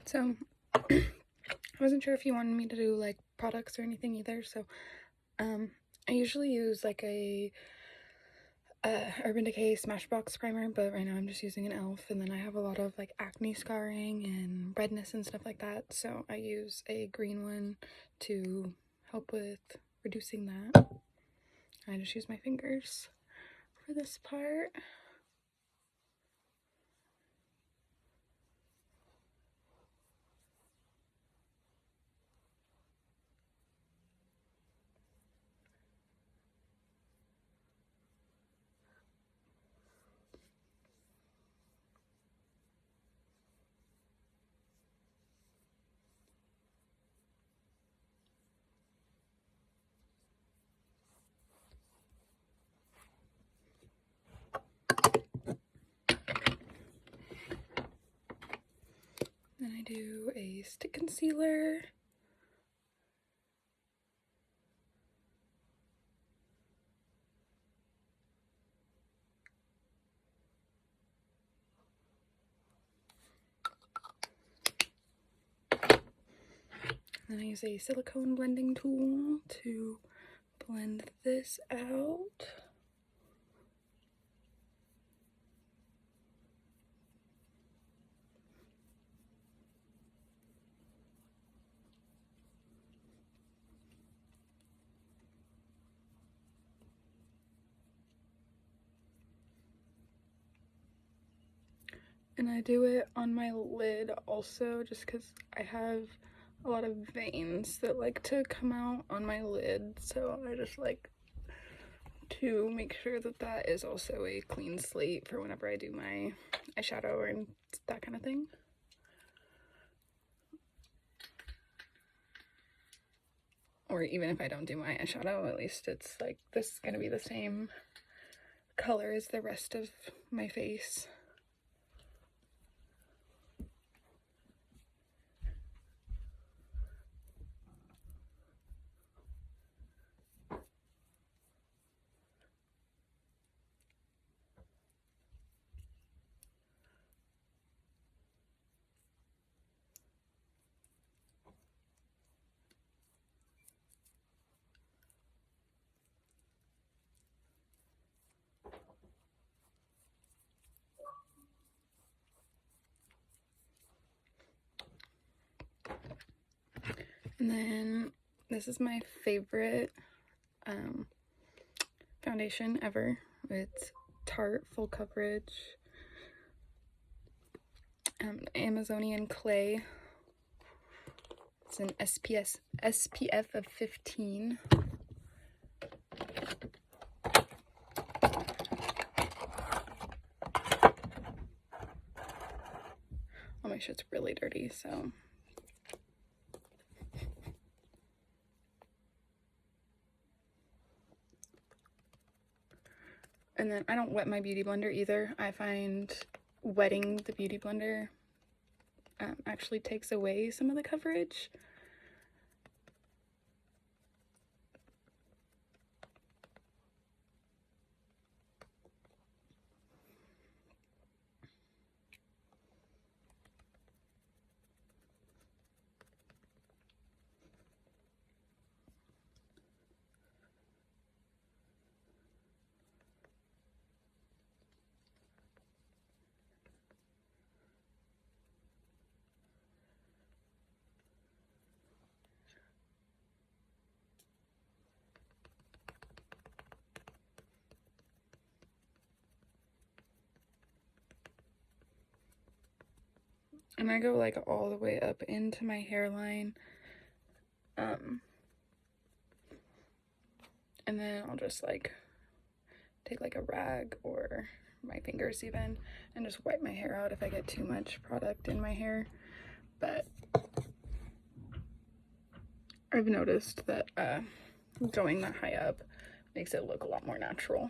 So I wasn't sure if you wanted me to do like products or anything either, so I usually use like a Urban Decay Smashbox primer, but right now I'm just using an e.l.f. and then I have a lot of like acne scarring and redness and stuff like that, so I use a green one to help with reducing that. I just use my fingers for this part. Then I do a stick concealer. Then I use a silicone blending tool to blend this out. And I do it on my lid also, just because I have a lot of veins that like to come out on my lid, so I just like to make sure that that is also a clean slate for whenever I do my eyeshadow and that kind of thing. Or even if I don't do my eyeshadow, at least it's like this is gonna be the same color as the rest of my face. And then this is my favorite foundation ever. It's Tarte Full Coverage Amazonian Clay. It's an SPF of 15. Oh, my shit's really dirty, so. And then I don't wet my beauty blender either. I find wetting the beauty blender actually takes away some of the coverage. And I go like all the way up into my hairline. And then I'll just like take like a rag or my fingers even and just wipe my hair out if I get too much product in my hair. But I've noticed that going that high up makes it look a lot more natural.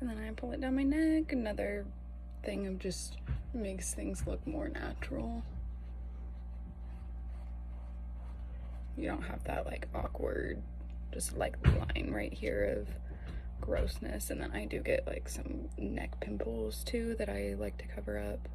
And then I pull it down my neck. Another thing of just makes things look more natural. You don't have that like awkward, just like line right here of grossness. And then I do get like some neck pimples too that I like to cover up.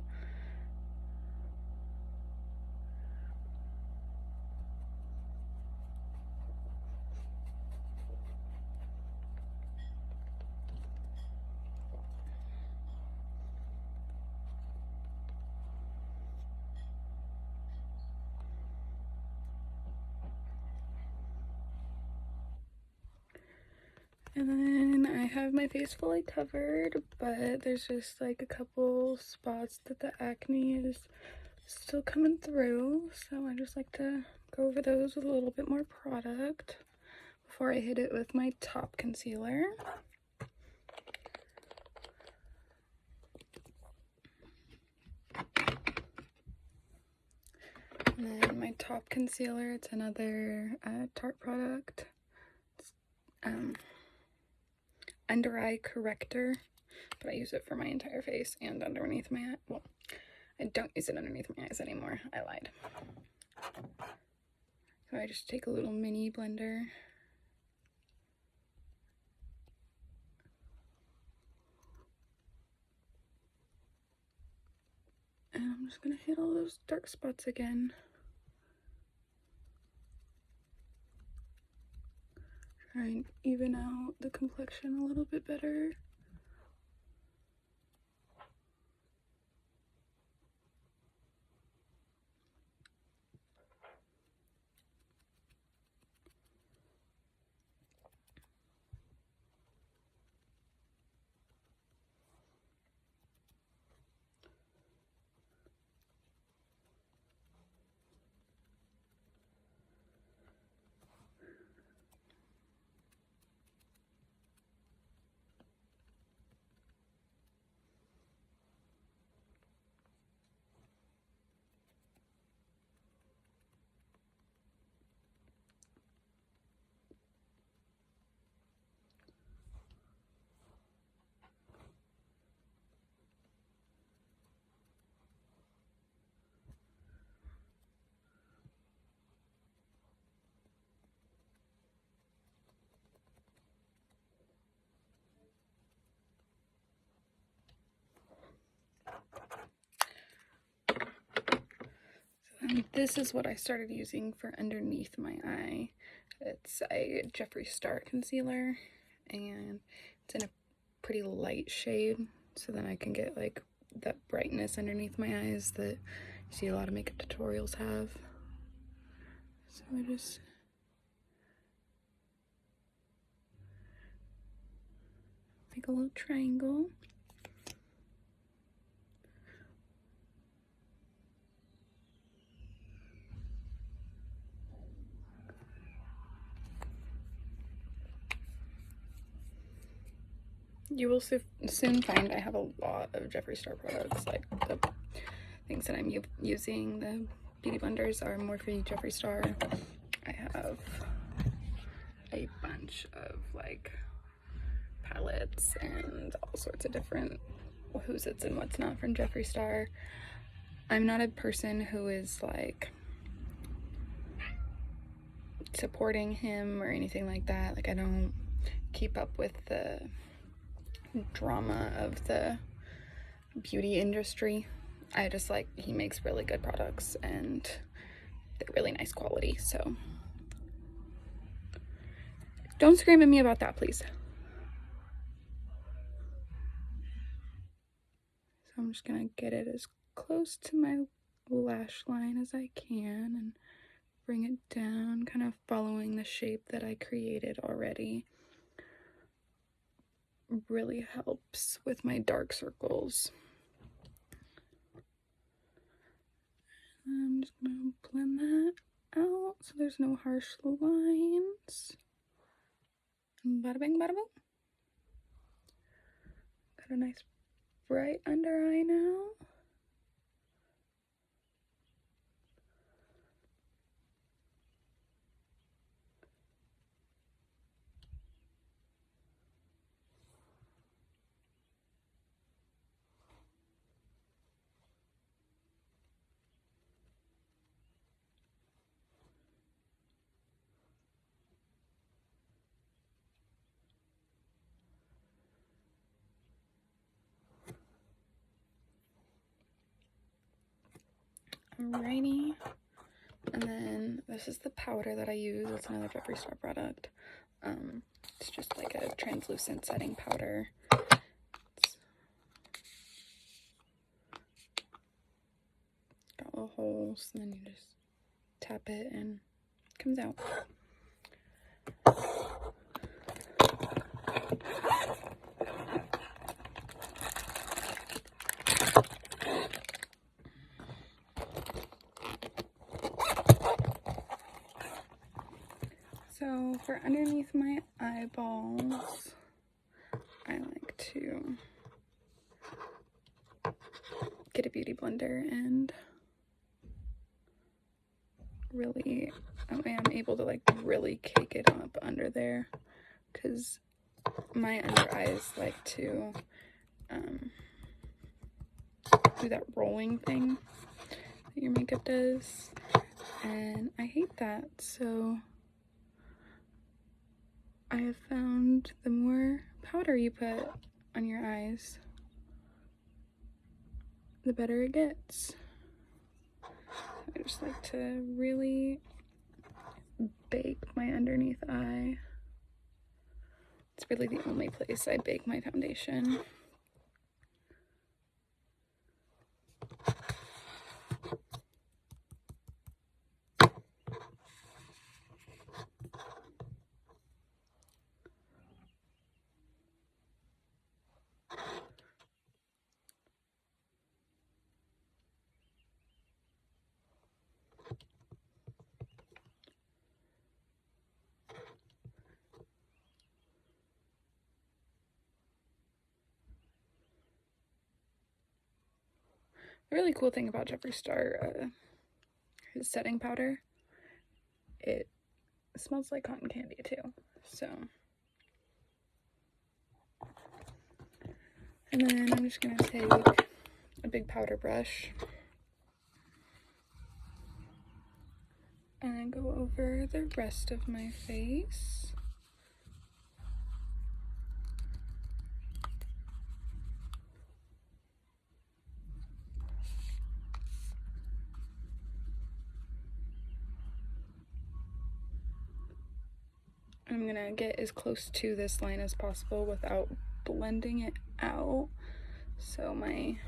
And then I have my face fully covered, but there's just like a couple spots that the acne is still coming through. So I just like to go over those with a little bit more product before I hit it with my top concealer. And then my top concealer, it's another Tarte product. It's, under eye corrector, but I use it for my entire face and underneath my eye. Well, I don't use it underneath my eyes anymore. I lied. So I just take a little mini blender. And I'm just gonna hit all those dark spots again. Try and even out the complexion a little bit better. And this is what I started using for underneath my eye. It's a Jeffree Star concealer, and it's in a pretty light shade, so then I can get like that brightness underneath my eyes that you see a lot of makeup tutorials have. So I just make a little triangle. You will soon find I have a lot of Jeffree Star products. Like the things that I'm using, the beauty blenders are more for Jeffree Star. I have a bunch of like palettes and all sorts of different who's it's and what's not from Jeffree Star. I'm not a person who is like supporting him or anything like that. Like I don't keep up with the drama of the beauty industry. I just like he makes really good products and they're really nice quality. So don't scream at me about that, please. So I'm just gonna get it as close to my lash line as I can and bring it down, kind of following the shape that I created already. Really helps with my dark circles. I'm just gonna blend that out so there's no harsh lines. Bada bing, bada boom. Got a nice bright under eye now. Alrighty. And then this is the powder that I use. It's another Jeffree Star product. It's just like a translucent setting powder. It's got little holes, and then you just tap it and it comes out. So for underneath my eyeballs, I like to get a beauty blender and really, that way I'm able to like really cake it up under there, because my under eyes like to do that rolling thing that your makeup does, and I hate that. So I have found the more powder you put on your eyes, the better it gets. I just like to really bake my underneath eye. It's really the only place I bake my foundation. A really cool thing about Jeffree Star, his setting powder, it smells like cotton candy too. So, and then I'm just gonna take a big powder brush and go over the rest of my face. I'm gonna get as close to this line as possible without blending it out, so my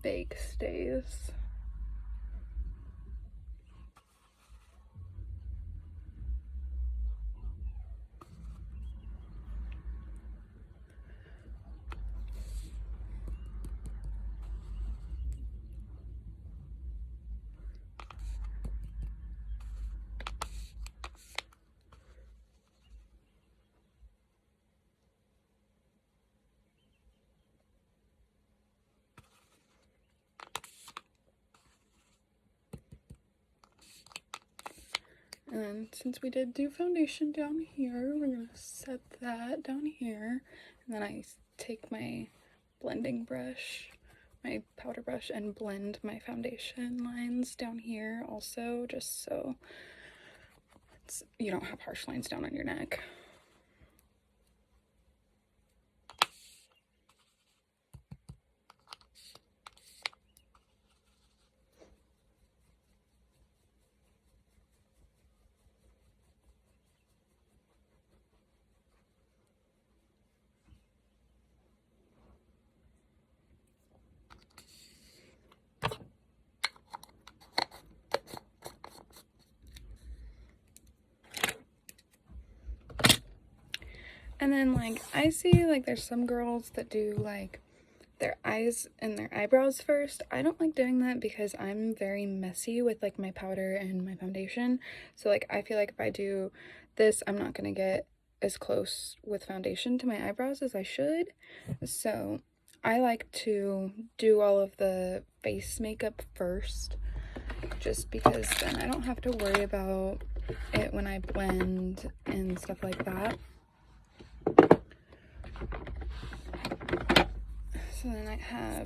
bake stays. And since we did do foundation down here, we're gonna set that down here, and then I take my blending brush, my powder brush, and blend my foundation lines down here also, just so you don't have harsh lines down on your neck. And then, like, I see, like, there's some girls that do, like, their eyes and their eyebrows first. I don't like doing that because I'm very messy with, like, my powder and my foundation. So, like, I feel like if I do this, I'm not gonna get as close with foundation to my eyebrows as I should. So, I like to do all of the face makeup first, just because then I don't have to worry about it when I blend and stuff like that. So then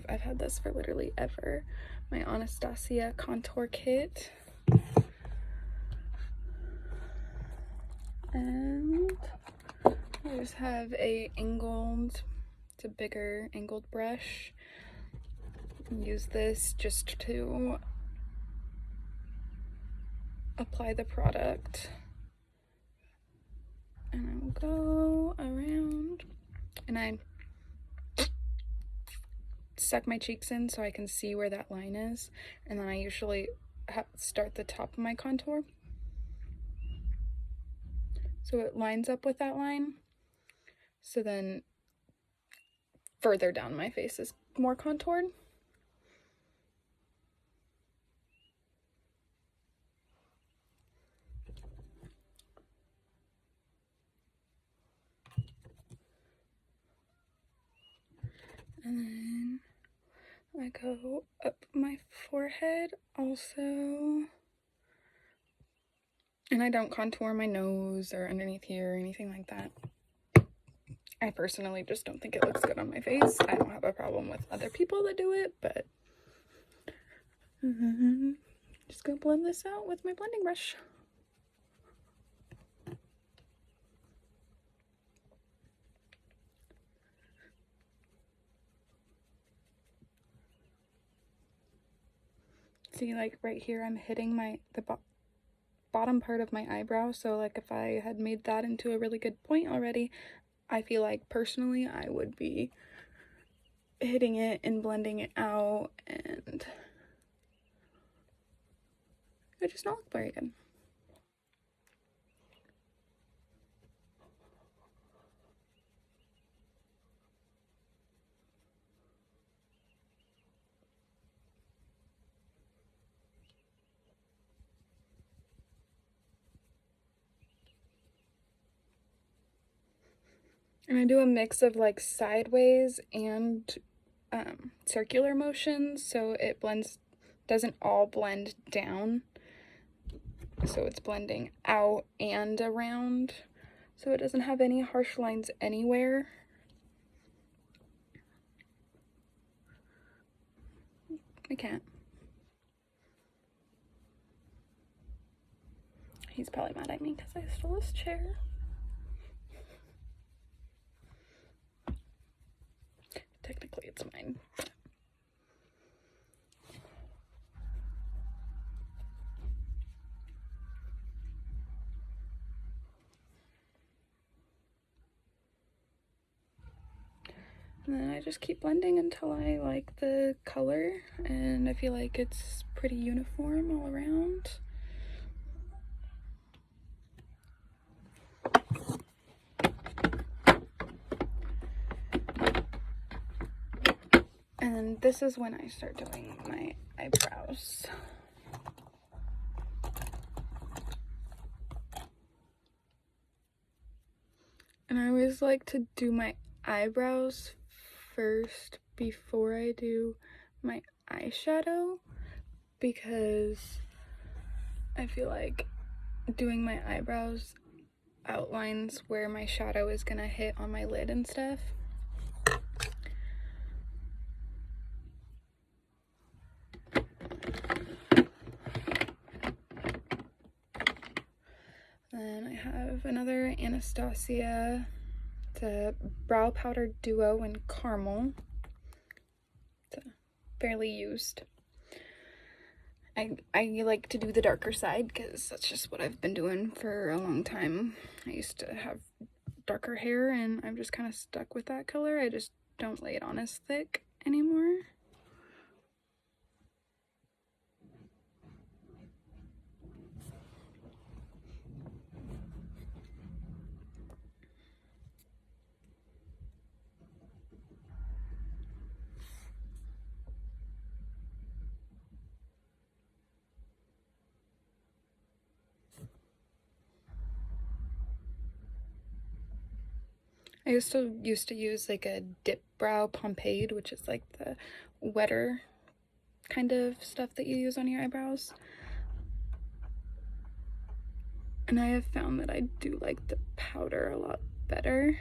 I've had this for literally ever, my Anastasia contour kit. And I just have it's a bigger angled brush. Use this just to apply the product. And I will go around and I suck my cheeks in so I can see where that line is. And then I usually start the top of my contour, so it lines up with that line. So then further down my face is more contoured. And then I go up my forehead also. And I don't contour my nose or underneath here or anything like that. I personally just don't think it looks good on my face. I don't have a problem with other people that do it, but just gonna blend this out with my blending brush. See, like right here, I'm hitting the bottom part of my eyebrow. So like if I had made that into a really good point already, I feel like personally I would be hitting it and blending it out, and it just not look very good. And I do a mix of like sideways and circular motions, so it doesn't all blend down. So it's blending out and around, so it doesn't have any harsh lines anywhere. I can't. He's probably mad at me because I stole his chair. Technically, it's mine. And then I just keep blending until I like the color and I feel like it's pretty uniform all around. And then this is when I start doing my eyebrows. And I always like to do my eyebrows first before I do my eyeshadow, because I feel like doing my eyebrows outlines where my shadow is gonna hit on my lid and stuff. Then I have another Anastasia. It's a brow powder duo in caramel. It's fairly used. I like to do the darker side because that's just what I've been doing for a long time. I used to have darker hair and I'm just kind of stuck with that color. I just don't lay it on as thick anymore. I used to use like a dip brow pomade, which is like the wetter kind of stuff that you use on your eyebrows. And I have found that I do like the powder a lot better.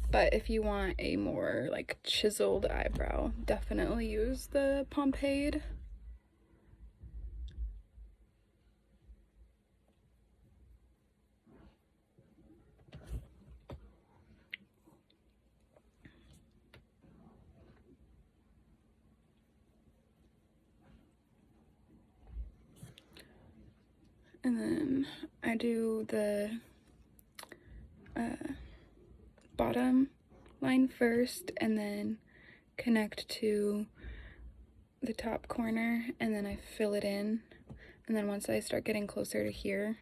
But if you want a more like chiseled eyebrow, definitely use the pomade. And then I do the bottom line first, and then connect to the top corner, and then I fill it in. And then once I start getting closer to here,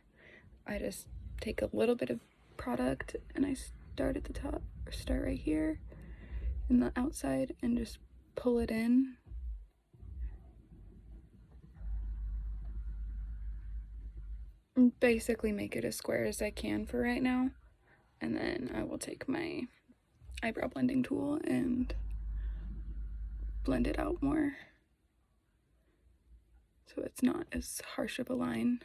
I just take a little bit of product and I start at the top, or start right here in the outside, and just pull it in. And basically make it as square as I can for right now. And then I will take my eyebrow blending tool and blend it out more, so it's not as harsh of a line.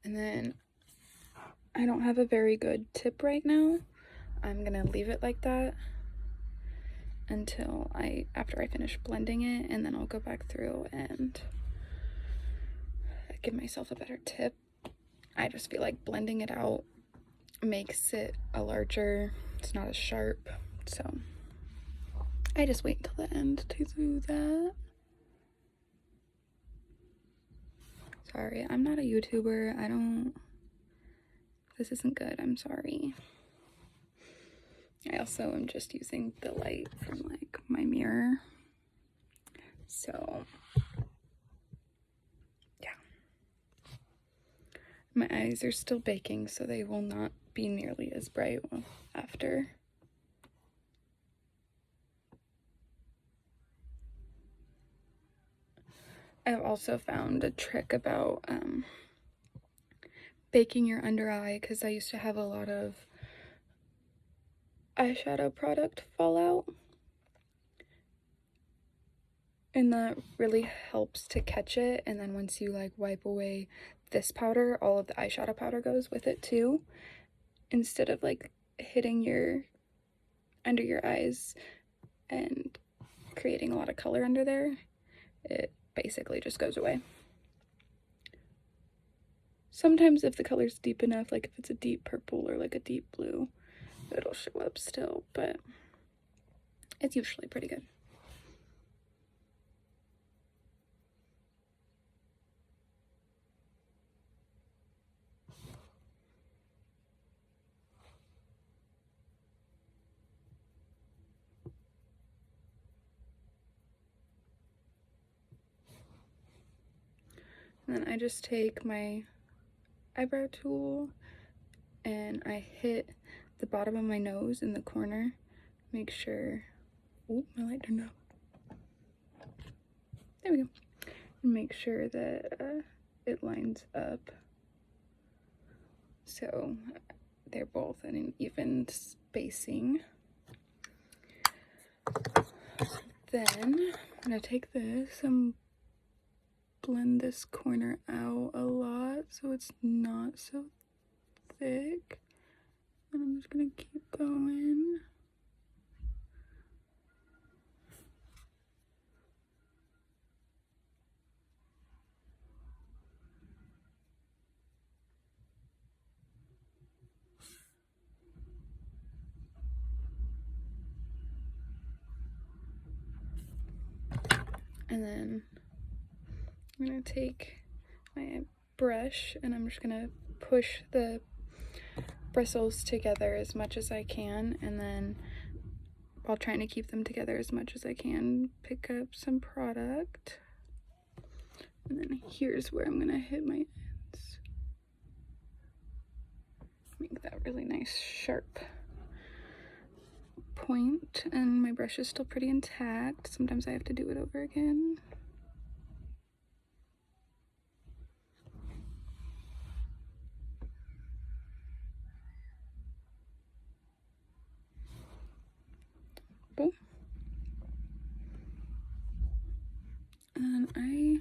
And then I don't have a very good tip right now. I'm gonna leave it like that until after I finish blending it, and then I'll go back through and give myself a better tip. I just feel like blending it out makes it a larger, it's not as sharp, so I just wait until the end to do that. Sorry, I'm not a YouTuber. This isn't good, I'm sorry. I also am just using the light from like my mirror. So yeah. My eyes are still baking, so they will not be nearly as bright after. I've also found a trick about baking your under eye, because I used to have a lot of eyeshadow product fall out, and that really helps to catch it. And then once you like wipe away this powder, all of the eyeshadow powder goes with it too, instead of like hitting your under your eyes and creating a lot of color under there. It basically just goes away. Sometimes if the color's deep enough, like if it's a deep purple or like a deep blue, it'll show up still, but it's usually pretty good. And then I just take my eyebrow tool and I hit the bottom of my nose in the corner. Make sure, oh, my light turned off. There we go. And make sure that it lines up so they're both in an even spacing. Then I'm gonna take this and blend this corner out a lot so it's not so thick, and I'm just gonna keep going. And then I'm gonna take my brush and I'm just gonna push the bristles together as much as I can, and then while trying to keep them together as much as I can, pick up some product. And then here's where I'm gonna hit my ends. Make that really nice sharp point, and my brush is still pretty intact. Sometimes I have to do it over again. Boom. And I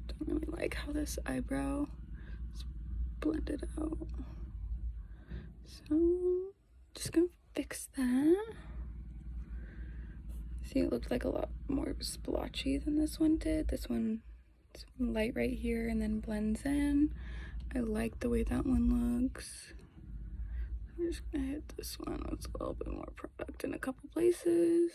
don't really like how this eyebrow is blended out, so just gonna fix that. See, it looked like a lot more splotchy than this one did. This one's light right here and then blends in. I like the way that one looks. I'm just gonna hit this one with a little bit more product in a couple places.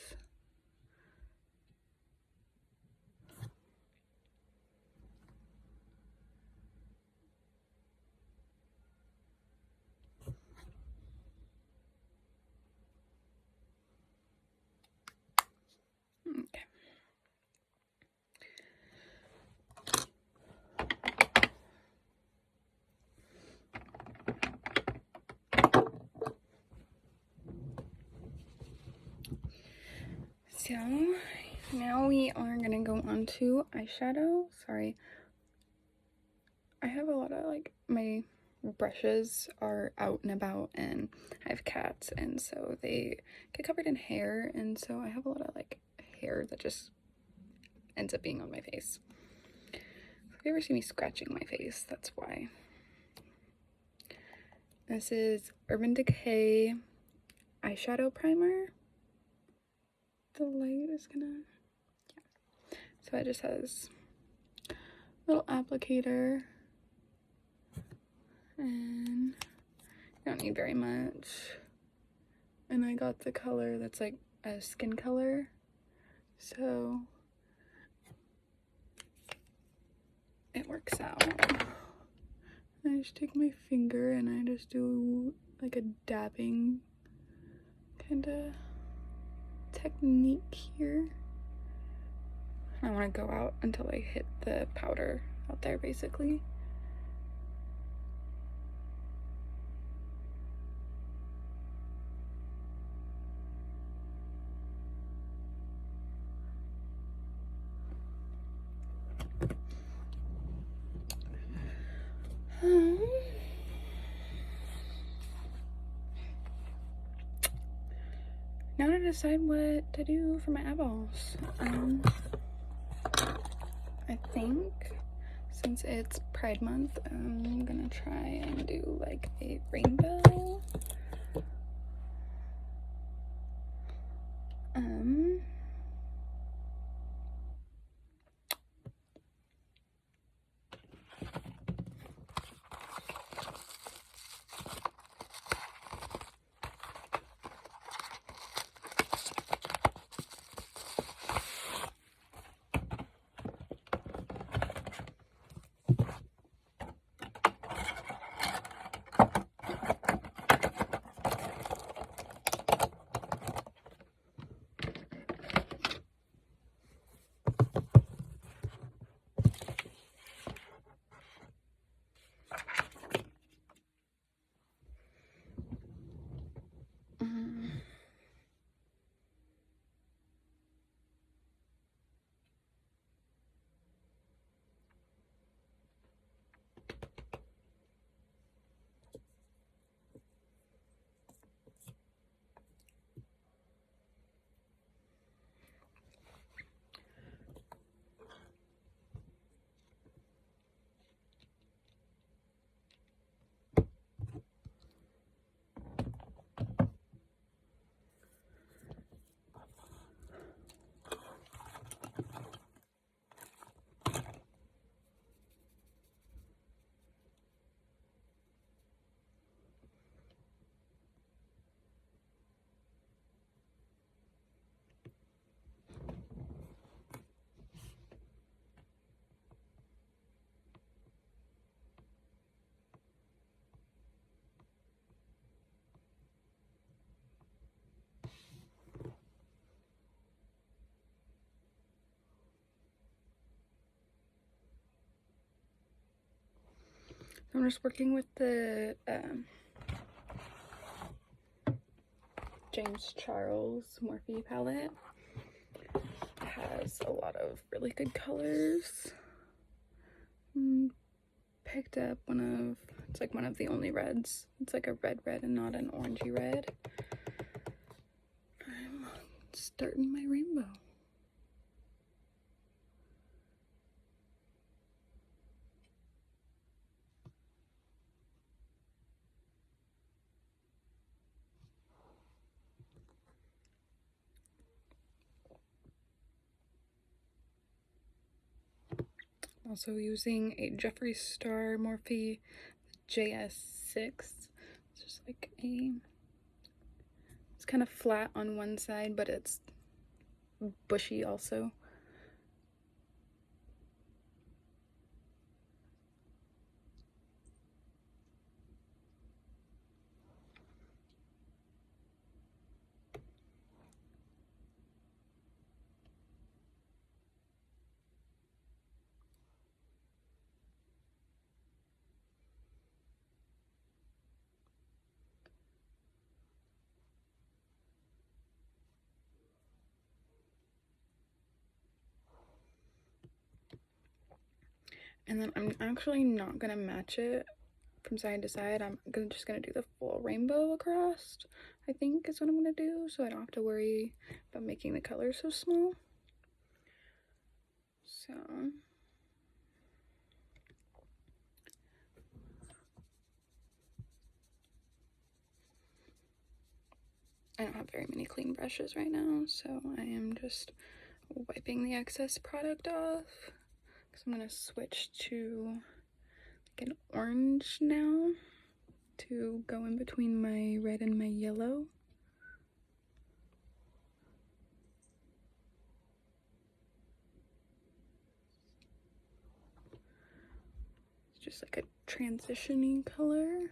Okay. So now we are gonna go on to eyeshadow. Sorry, I have a lot of like my brushes are out and about, and I have cats, and so they get covered in hair, and so I have a lot of like hair that just ends up being on my face. If you ever see me scratching my face, that's why. This is Urban Decay eyeshadow primer. The light is gonna, yeah. So it just has a little applicator, and you don't need very much. And I got the color that's like a skin color, so it works out. I just take my finger and I just do like a dabbing kind of technique here. I want to go out until I hit the powder out there, basically. Now to decide what to do for my eyeballs. I think since it's Pride Month, I'm gonna try and do like a rainbow. I'm just working with the James Charles Morphe palette. It has a lot of really good colors. Picked up it's like one of the only reds. It's like a red and not an orangey red. I'm starting my rainbow. Also using a Jeffree Star Morphe JS6. It's just like it's kind of flat on one side, but it's bushy also. And then I'm actually not gonna match it from side to side. I'm just gonna do the full rainbow across, I think is what I'm gonna do, so I don't have to worry about making the color so small. So I don't have very many clean brushes right now, so I am just wiping the excess product off. So I'm gonna switch to like an orange now to go in between my red and my yellow. It's just like a transitioning color.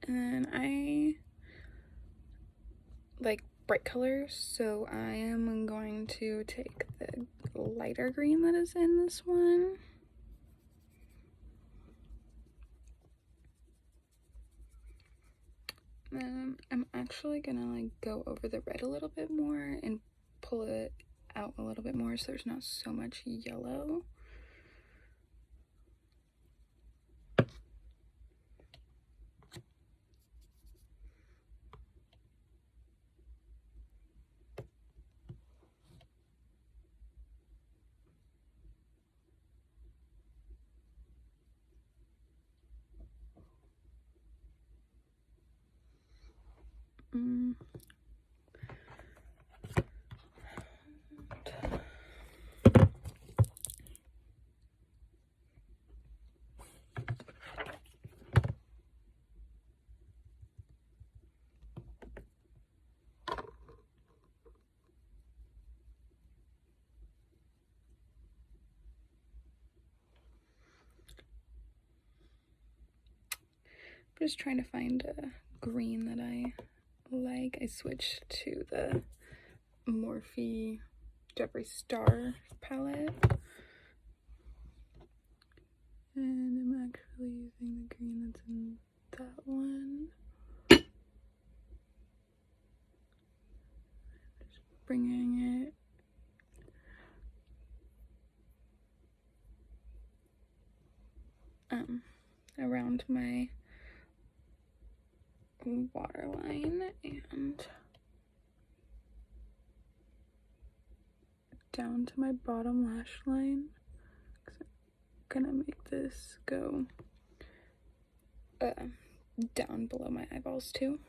And I like bright colors, so I am going to take the lighter green that is in this one. I'm actually gonna like go over the red a little bit more and pull it out a little bit more so there's not so much yellow. I'm just trying to find a green that I like. I switched to the Morphe Jeffree Star palette. And I'm actually using the green that's in that one. Just bringing it around my waterline and down to my bottom lash line. I'm gonna make this go down below my eyeballs too.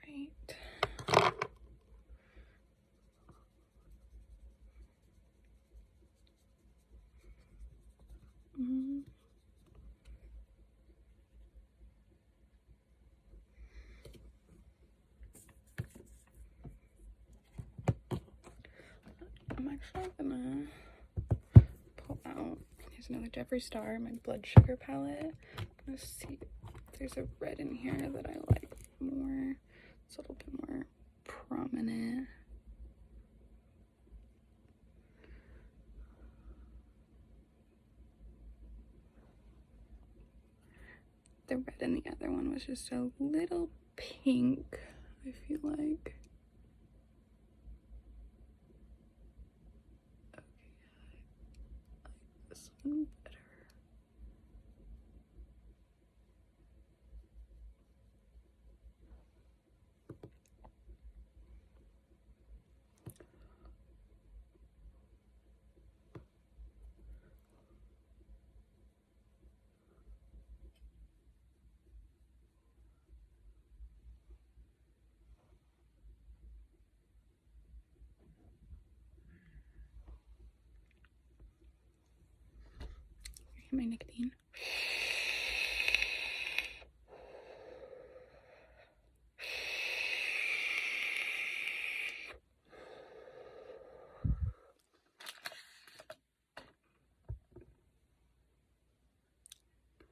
Right. I'm actually gonna pull out, here's another Jeffree Star, my blood sugar palette. Let's see if there's a red in here that I like more. It's a little bit more prominent. The red in the other one was just a little pink, I feel like. Okay, I like this one better. My nicotine.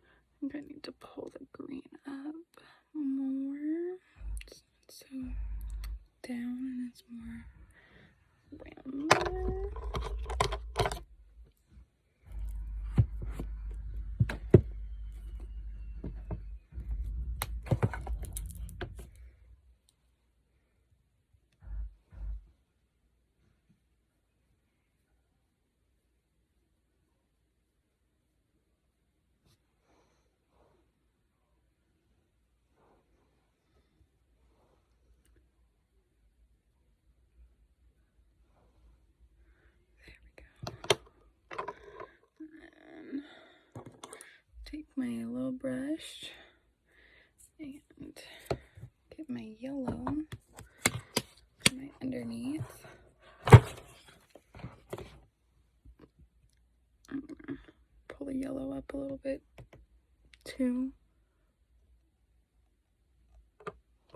I think I need to pull the green up more. So down and it's more rounder. Take my little brush and get my yellow, my underneath. I'm gonna pull the yellow up a little bit too.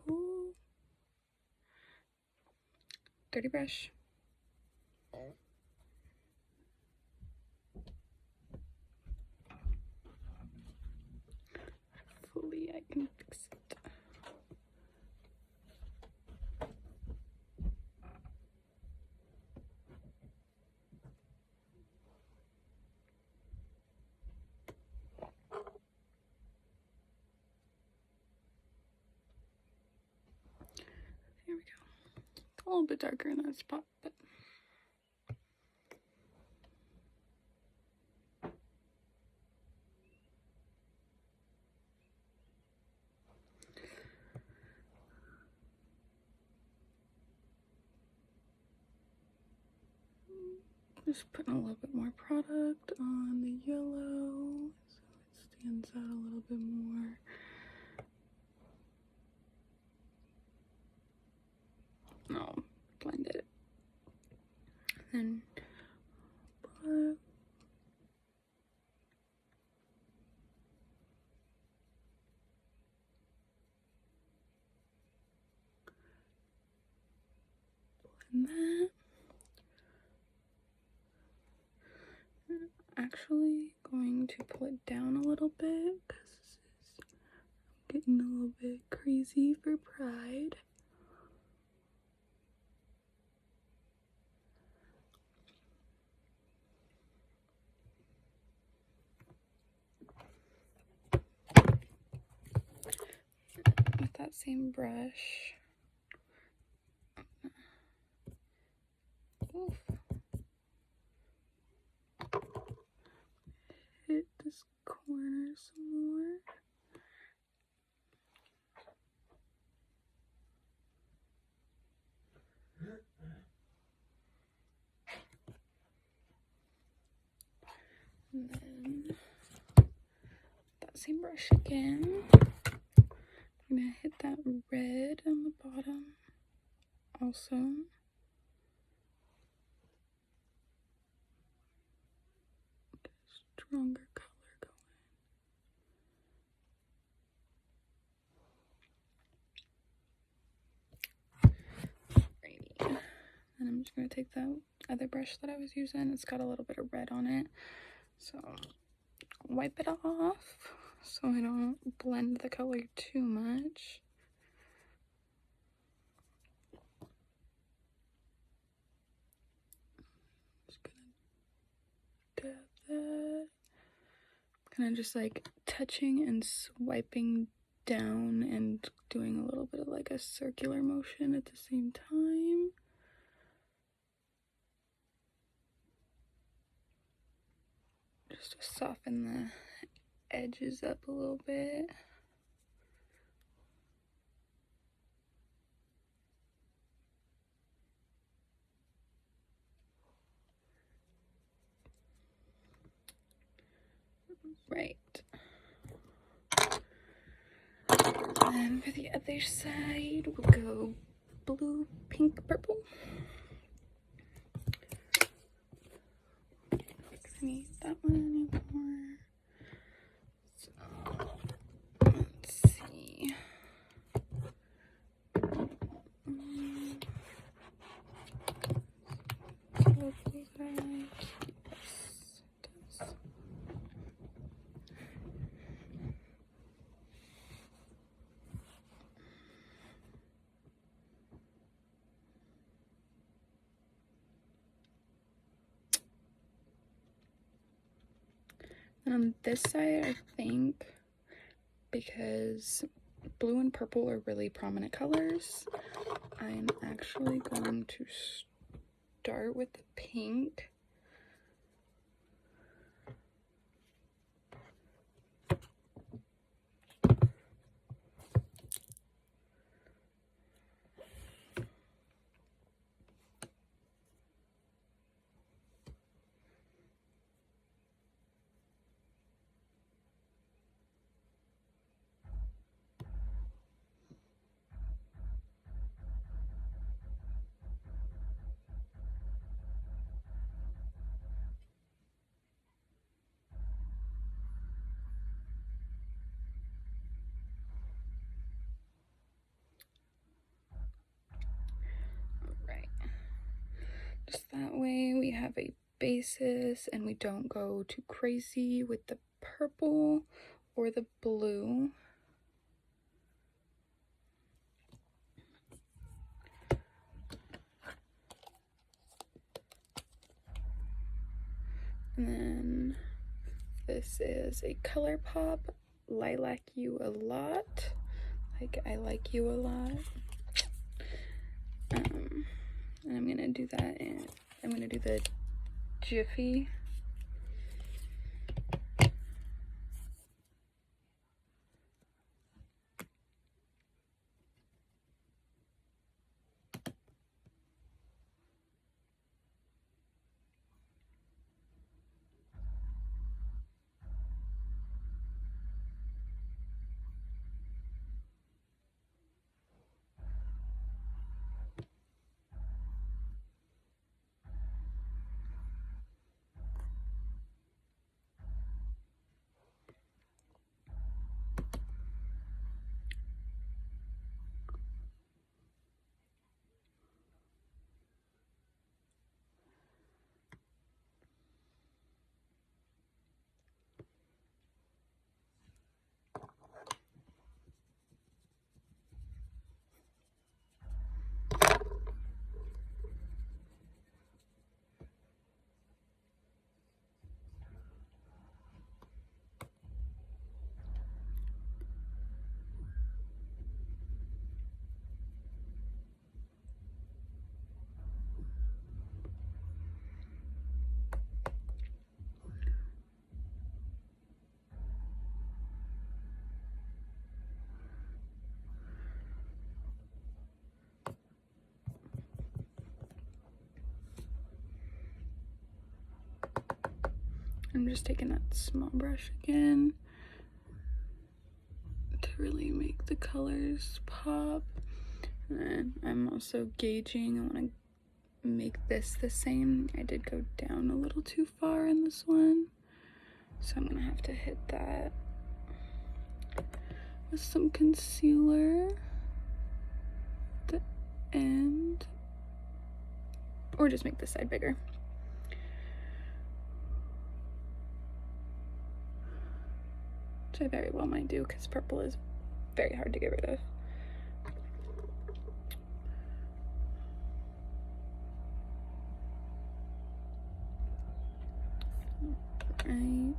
Ooh. Dirty brush. Hopefully I can fix it. There we go. It's a little bit darker in that spot, but just putting a little bit more product on the yellow so it stands out a little bit more. No, blend it. Then blend that. I'm actually going to pull it down a little bit because this is getting a little bit crazy for pride. With that same brush. Oof. And then that same brush again. I'm gonna hit that red on the bottom also. Stronger color going. Alrighty. And I'm just gonna take that other brush that I was using. It's got a little bit of red on it. So wipe it off so I don't blend the color too much. Just gonna dab that. Kind of just like touching and swiping down and doing a little bit of like a circular motion at the same time. Just to soften the edges up a little bit. Right. And for the other side, we'll go blue, pink, purple. I need that one anymore. So let's see. And on this side, I think, because blue and purple are really prominent colors, I'm actually going to start with the pink. Right. Just that way we have a basis and we don't go too crazy with the purple or the blue. And then this is a ColourPop Lilac You a Lot. Like, I like you a lot. And I'm gonna do that, and I'm gonna do the Jiffy. I'm just taking that small brush again to really make the colors pop. And then I'm also gauging, I want to make this the same. I did go down a little too far in this one, so I'm gonna have to hit that with some concealer at the end, or just make this side bigger. Which I very well might do, because purple is very hard to get rid of. Right.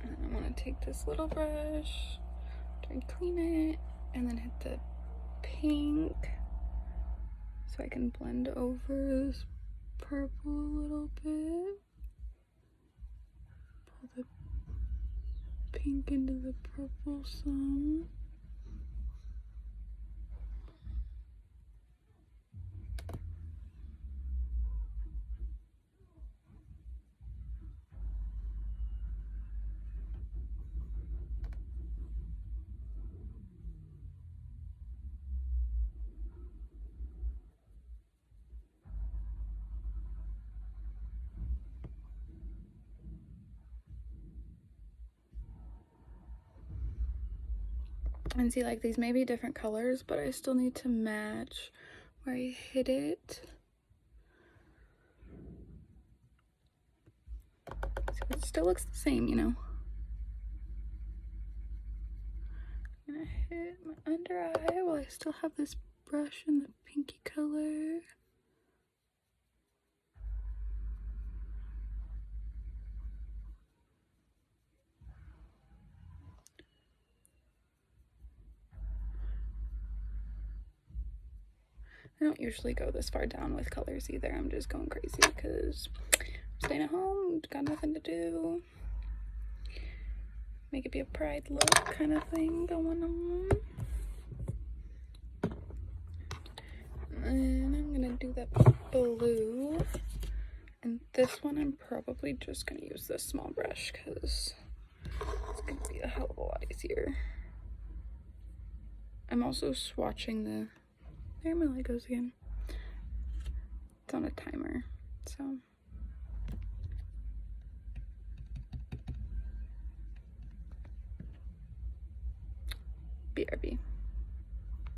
And I want to take this little brush, try and clean it, and then hit the pink so I can blend over this purple a little bit. Pull the pink into the purple some. And see, like, these may be different colors, but I still need to match where I hit it. So it still looks the same, you know. I'm gonna hit my under eye while I still have this brush in the pinky color. I don't usually go this far down with colors either. I'm just going crazy because I'm staying at home, got nothing to do. Make it be a pride look kind of thing going on. And I'm gonna do that blue. And this one I'm probably just gonna use this small brush because it's gonna be a hell of a lot easier. I'm also swatching the, there my light goes again. It's on a timer, so. BRB.